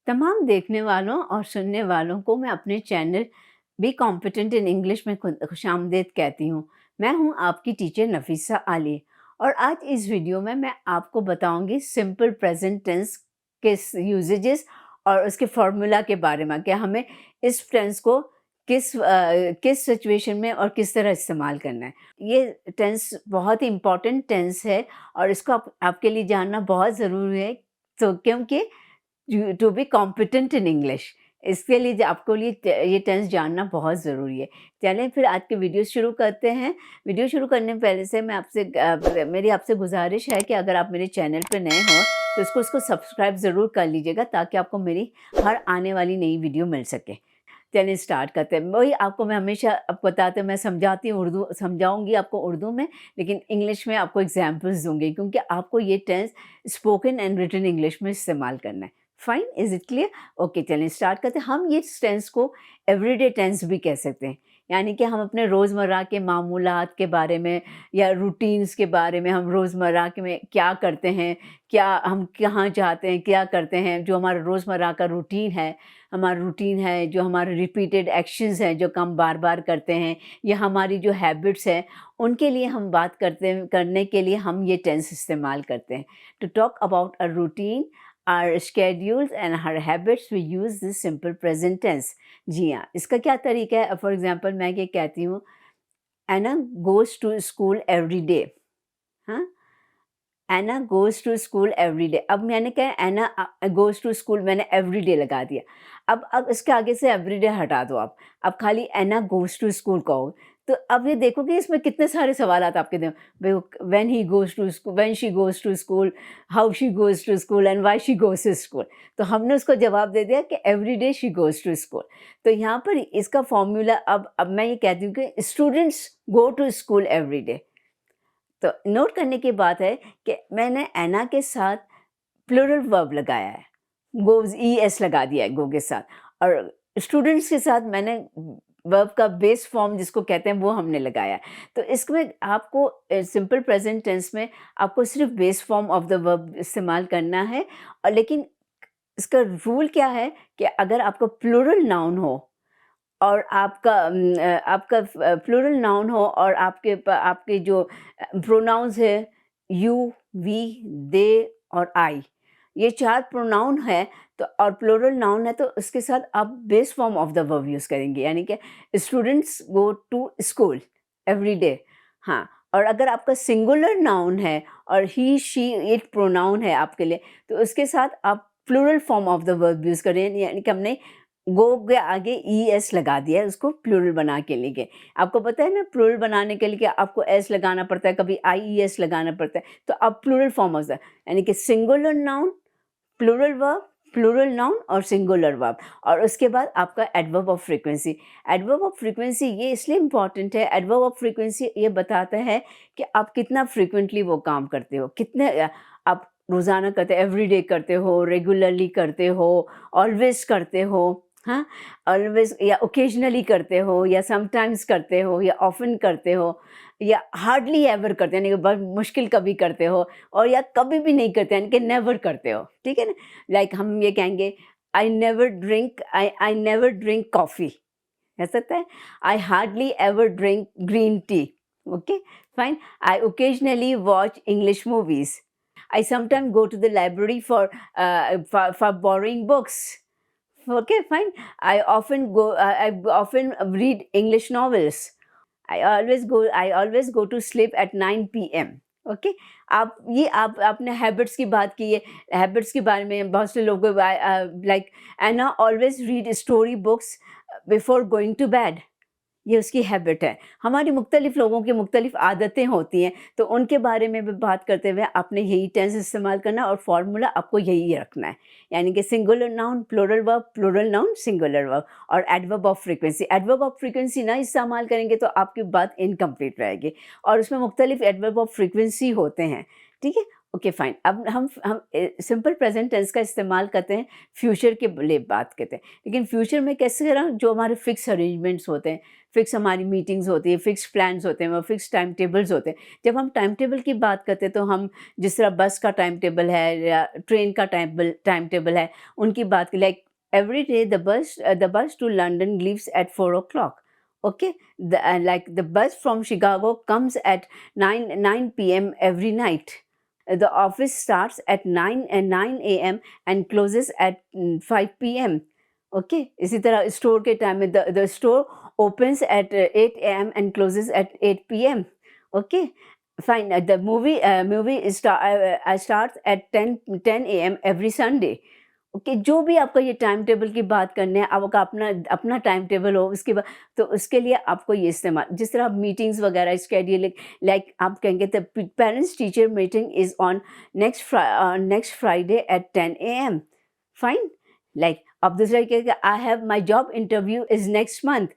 तमाम देखने वालों और सुनने वालों को मैं अपने channel B competent in English में खुशामदीद कहती हूँ। मैं हूँ आपकी टीचर नफीसा आली और आज इस वीडियो में मैं आपको बताऊँगी सिंपल प्रेजेंट टेंस के यूजेजेस और उसके फार्मूला के बारे में कि हमें इस टेंस को किस सिचुएशन में और किस तरह इस्तेमाल करना है। ये टेंस बहुत ही इम्पॉर्टेंट टेंस है और इसको आपके लिए जानना बहुत ज़रूरी है, तो क्योंकि to be competent in English इसके लिए आपको ये टेंस जानना बहुत ज़रूरी है। चलें फिर आज के वीडियो शुरू करते हैं। वीडियो शुरू करने पहले से मैं मेरी आपसे गुजारिश है कि अगर आप मेरे चैनल पे नए हो तो उसको सब्सक्राइब ज़रूर कर लीजिएगा ताकि आपको मेरी हर आने वाली नई वीडियो मिल सके। चलिए स्टार्ट करते हैं। वही आपको मैं हमेशा आपको बताते मैं समझाती हूँ, उर्दू समझाऊँगी आपको उर्दू में, लेकिन इंग्लिश में आपको एग्जांपल्स दूँगी क्योंकि आपको ये tense spoken and written English में इस्तेमाल करना है। Fine, is it clear? Okay, चलिए स्टार्ट करते हैं। हम ये टेंस को एवरीडे टेंस भी कह सकते हैं, यानी कि हम अपने रोज़मर्रा के मामूलात के बारे में या रूटीन्स के बारे में, हम रोज़मर्रा के में क्या करते हैं, क्या हम कहाँ जाते हैं, क्या करते हैं, जो हमारा रोज़मर्रा का रूटीन है, जो हमारे रिपीटेड एक्शंस हैं, जो काम बार-बार करते हैं, या हमारी जो हैबिट्स हैं, उनके लिए हम बात करने के लिए हम ये टेंस इस्तेमाल करते हैं। To talk about a routine, our schedules and our habits, we use this simple present tense. जी हाँ, इसका क्या तरीका है? फॉर एग्ज़ाम्पल मैं ये कहती हूँ, Anna goes to school every day. हाँ? Anna goes to school every day. अब मैंने कहा एना गोज़ टू स्कूल, मैंने एवरी डे लगा दिया। अब इसके आगे से एवरी डे हटा दो आप। अब खाली एना गोज़ टू स्कूल कहो। तो अब ये देखो कि इसमें कितने सारे सवालात आपके when he goes to school, when she goes to school, how she goes to school and why she goes to school. तो हमने उसको जवाब दे दिया कि every day she goes to school. तो यहाँ पर इसका फ़ॉर्मूला अब मैं ये कहती हूँ कि students go to school every day. तो नोट करने की बात है कि मैंने एना के साथ प्लूरल वर्ब लगाया है, गोज़ ईएस लगा दिया है गो के साथ, और स्टूडेंट्स के साथ मैंने वर्ब का बेस फॉर्म जिसको कहते हैं वो हमने लगाया है। तो इसमें आपको सिंपल प्रेजेंट टेंस में आपको सिर्फ base form of the verb इस्तेमाल करना है, और लेकिन इसका रूल क्या है कि अगर आपका प्लूरल नाउन हो और आपका प्लूरल नाउन हो और आपके जो प्रोनाउंस है यू, वी, दे और आई, ये 4 प्रोनाउन है, तो और प्लूरल नाउन है, तो उसके साथ आप base form of the verb use करेंगे, यानी कि students go to school every day. हाँ, और अगर आपका सिंगुलर नाउन है और ही, शी, इट प्रोनाउन है आपके लिए, तो उसके साथ आप plural form of the verb use करें, यानी कि हमने गो के आगे ई एस लगा दिया है, उसको प्लूरल बना के लिए। आपको पता है ना, प्लूरल बनाने के लिए कि आपको एस लगाना पड़ता है, कभी आई ई एस लगाना पड़ता है, तो अब प्लूरल फॉर्म होता है, यानी कि singular noun, plural verb, plural noun और सिंगुलर वर्ब, और उसके बाद आपका adverb of frequency. Adverb of frequency ये इसलिए इम्पॉर्टेंट है, एडवर्ब ऑफ फ्रीक्वेंसी ये बताता है कि आप कितना फ्रीक्वेंटली वो काम करते हो, कितने आप रोज़ाना करते हो, एवरीडे करते हो, रेगुलरली करते हो, ऑलवेज करते हो, हाँ, ऑलवेज या ओकेजनली करते हो, या समटाइम्स करते हो, या ऑफन करते हो, या हार्डली एवर करते हो, यानी कि बहुत मुश्किल कभी करते हो, और या कभी भी नहीं करते, यानी कि नेवर करते हो, ठीक है ना? लाइक हम ये कहेंगे, आई नेवर ड्रिंक कॉफ़ी, कह सकते हैं। I hardly ever drink green tea. Okay, fine. I occasionally watch English movies. I sometime go to the library for borrowing books. Okay, fine. I often read English novels. I always go to sleep at 9 p.m. Okay, आपने habits की बात की है। Habits के बारे में बहुत से लोग like Anna always read story books before going to bed. ये उसकी हैबिट है। हमारी मुख्तलिफ़ लोगों की मुख्तलिफ़ आदतें होती हैं, तो उनके बारे में भी बात करते हुए आपने यही टेंस इस्तेमाल करना और फ़ॉर्मूला आपको यही रखना है, यानी कि singular noun plural verb, plural noun singular verb, और adverb of frequency. Adverb of frequency ना इस्तेमाल करेंगे तो आपकी बात इनकम्प्लीट रहेगी, और उसमें मुख्तलिफ़ एडवर्ब ऑफ फ्रीक्वेंसी होते हैं, ठीक है? Okay fine. अब हम सिंपल प्रेजेंट टेंस का इस्तेमाल करते हैं फ्यूचर के लिए बात करते हैं, लेकिन फ्यूचर में कैसे करें, जो हमारे फिक्स अरेंजमेंट्स होते हैं, फिक्स हमारी मीटिंग्स होती है, फिक्स प्लान्स होते हैं और फिक्स टाइम टेबल्स होते हैं। जब हम टाइम टेबल की बात करते हैं तो हम जिस तरह बस का टाइम टेबल है या ट्रेन का टाइम टेबल है, उनकी बात की, like every day the bus to London leaves at 4 o'clock. Okay, like the bus from Chicago comes at 9 p.m. every night. The office starts at 9 a.m. and closes at 5 p.m. Okay, इसी तरह store के time में the store opens at 8 a.m. and closes at 8 p.m. Okay, fine. The movie starts at 10 a.m. every Sunday. Okay, जो भी आपका ये time table की बात करने है, आपका अपना अपना टाइम टेबल हो, उसके बाद तो उसके लिए आपको ये इस्तेमाल, जिस तरह मीटिंग्स वगैरह स्केड्यूल, लाइक आप कहेंगे the parents teacher meeting is on next Friday at 10 a.m. Fine. Like अब दूसरा कहेगा I have my job interview is next month,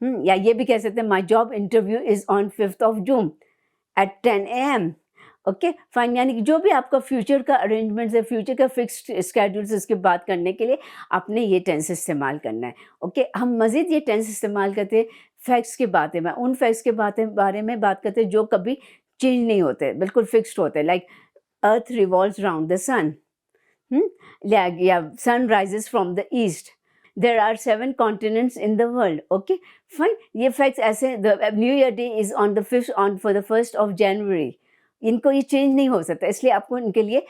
या ये भी कह सकते हैं my job interview is on 5th of June at 10 a.m. Okay fine. यानी कि जो भी आपका फ्यूचर का अरेंजमेंट्स है, फ्यूचर का फिक्स्ड स्केड्यूल्स, इसकी बात करने के लिए आपने ये टेंस इस्तेमाल करना है। ओके, हम मज़ीद ये टेंस इस्तेमाल करते हैं फैक्ट्स की बातें में, उन फैक्ट्स के बारे में बात करते हैं जो कभी चेंज नहीं होते, बिल्कुल फिक्स्ड होते हैं, like earth revolves round the sun, या sun rises from the east, there are 7 continents in the world. Okay fine, ये फैक्ट्स ऐसे, the new year day is on the 5th on for the 1st of January. इनको ये change नहीं हो सकता, इसलिए आपको इनके लिए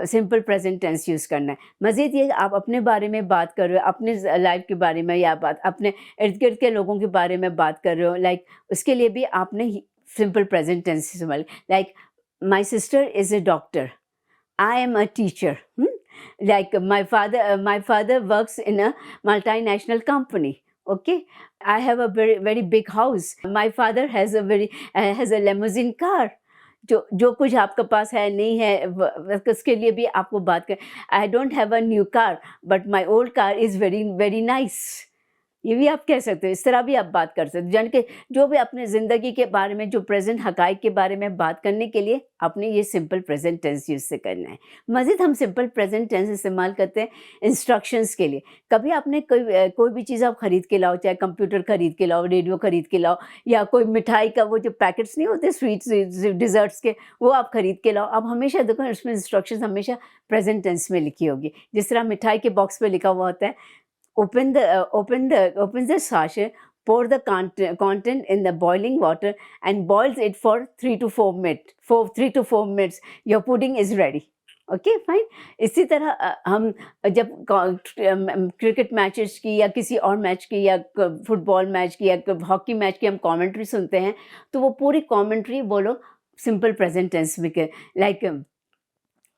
सिंपल प्रेजेंट टेंस यूज़ करना है। मज़ीद ये आप अपने बारे में बात कर रहे हो, अपने लाइफ के बारे में, या बात अपने इर्द गिर्द के लोगों के बारे में बात कर रहे हो, लाइक उसके लिए भी आपने सिंपल प्रेजेंट टेंस इस्तेमाल, like my sister is a doctor, I am a teacher, like my father works in a multinational company. Okay, I have a very big house. My father has a limousine car. जो कुछ आपके पास है नहीं है, उसके लिए भी आपको बात कर, I don't have a new car but my old car is very very nice, ये भी आप कह सकते हो, इस तरह भी आप बात कर सकते हो। यानी कि जो भी अपने ज़िंदगी के बारे में, जो प्रेजेंट हक़ाइक़ के बारे में बात करने के लिए आपने ये सिंपल प्रेजेंट टेंस यूज़ से करना है। मज़ीद हम सिंपल प्रेजेंट टेंस इस्तेमाल करते हैं इंस्ट्रक्शंस के लिए। कभी आपने कोई भी चीज़ आप ख़रीद के लाओ, चाहे कंप्यूटर ख़रीद के लाओ, रेडियो ख़रीद के लाओ, या कोई मिठाई का वो जो पैकेट्स नहीं होते स्वीट्स डिज़र्ट्स के, वो आप ख़रीद के लाओ, आप हमेशा देखो उसमें इंस्ट्रक्शंस हमेशा प्रेजेंट टेंस में लिखी होगी। जिस तरह मिठाई के बॉक्स पे लिखा हुआ होता है, open the sachet, pour the content in the boiling water and boils it for 3 to 4 minutes. For 3 to 4 minutes, your pudding is ready. Okay fine. इसी तरह हम जब क्रिकेट मैचेस की या किसी और मैच की या फुटबॉल मैच की या हॉकी मैच की हम कमेंट्री सुनते हैं, तो वो पूरी कमेंट्री वो लोग सिंपल प्रेजेंट टेंस में like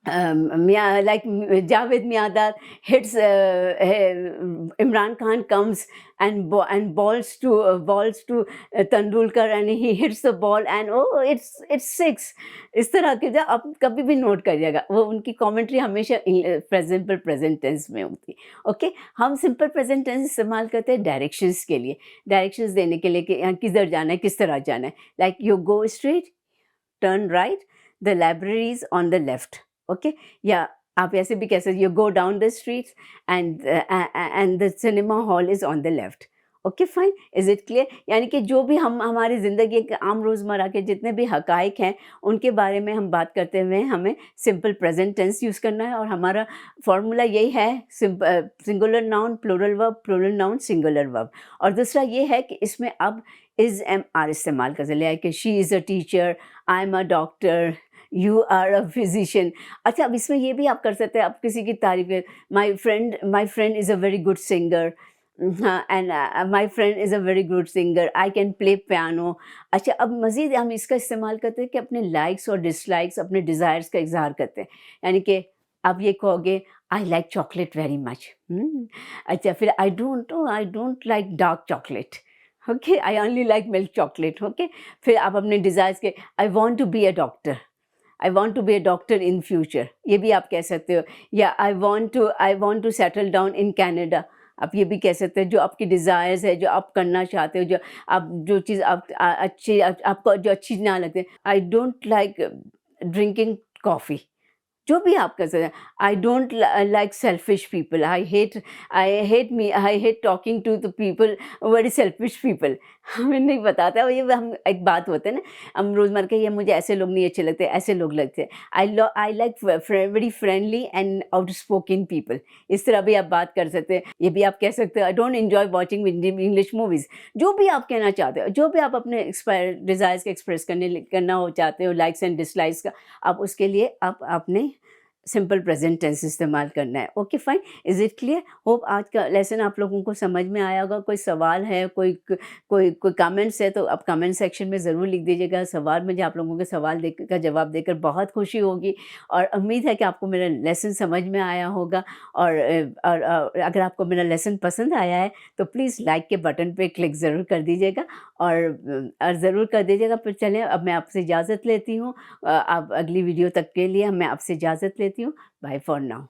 like Javed Miandar hits Imran Khan comes and balls to Tendulkar and he hits the ball and oh it's 6. इस तरह के जब आप कभी भी नोट करिएगा, वो उनकी कमेंट्री हमेशा सिंपल प्रेजेंट टेंस में होती है। ओके, हम सिंपल प्रेजेंट टेंस इस्तेमाल करते हैं डायरेक्शंस के लिए, डायरेक्शंस देने के लिए कि यहाँ किधर जाना है, किस तरह जाना है, like you go straight, turn right, the library is on the left. Okay, या आप ऐसे भी कह सकते, you go down the streets and the cinema hall is on the left. Okay fine, is it clear? यानी कि जो भी हम हमारी ज़िंदगी के आम रोज़मर्रा के जितने भी हक़ाइक़ हैं, उनके बारे में हम बात करते हुए हमें सिंपल प्रेजेंट टेंस यूज़ करना है। और हमारा फार्मूला यही है, singular noun plural verb, plural noun singular verb. और दूसरा ये है कि इसमें अब इज़ एम आर इस्तेमाल कर सकते हैं, कि she is a teacher, I am a doctor, you are a physician. अच्छा, अब इसमें ये भी आप कर सकते हैं, आप किसी की तारीफ, my friend is a very good singer, and my friend is a very good singer, I can play piano. अच्छा, अब मज़ीद हम इसका इस्तेमाल करते हैं कि अपने लाइक्स और डिसलाइक्स, अपने डिज़ायर्स का इजहार करते हैं। यानी कि आप ये कहोगे I like chocolate very much. अच्छा, फिर I don't like dark chocolate. Okay, I only like milk chocolate. Okay, फिर आप अपने डिज़ायर्स के, I want to be a doctor, I want to be a doctor in future, ये भी आप कह सकते हो। या I want to settle down in Canada, आप ये भी कह सकते हैं। जो आपकी डिज़ायर्स है, जो आप करना चाहते हो, जो चीज़ आपको जो अच्छी ना लगते, I don't like drinking coffee, जो भी आप कर सकते हैं। I don't like selfish people, I hate talking to the people, very selfish people. हमें नहीं बताता, और ये हम एक बात होता है ना, हम रोज़मर्रा के, ये मुझे ऐसे लोग नहीं अच्छे लगते, ऐसे लोग लगते हैं। I like very friendly and outspoken people. इस तरह भी आप बात कर सकते हैं। ये भी आप कह सकते हो, I don't enjoy watching English movies. जो भी आप कहना चाहते हो, जो भी आप अपने डिज़ायर्स को एक्सप्रेस करना हो चाहते हो, लाइक्स एंड डिसलाइक्स का, आप उसके लिए आप अपने सिंपल प्रेजेंट टेंस इस्तेमाल करना है। Okay fine, is it clear? Hope आज का लेसन आप लोगों को समझ में आया होगा। कोई सवाल है, कोई कमेंट्स है, तो आप कमेंट सेक्शन में ज़रूर लिख दीजिएगा सवाल। मुझे आप लोगों के सवाल का जवाब देकर बहुत खुशी होगी, और उम्मीद है कि आपको मेरा लेसन समझ में आया होगा। अगर आपको मेरा लेसन पसंद आया है तो प्लीज़ लाइक के बटन पे क्लिक ज़रूर कर दीजिएगा, और ज़रूर कर दीजिएगा। फिर चलें, अब मैं आपसे इजाज़त लेती हूँ। अब अगली वीडियो तक के लिए मैं आपसे इजाज़त लेती हूँ। Bye for now.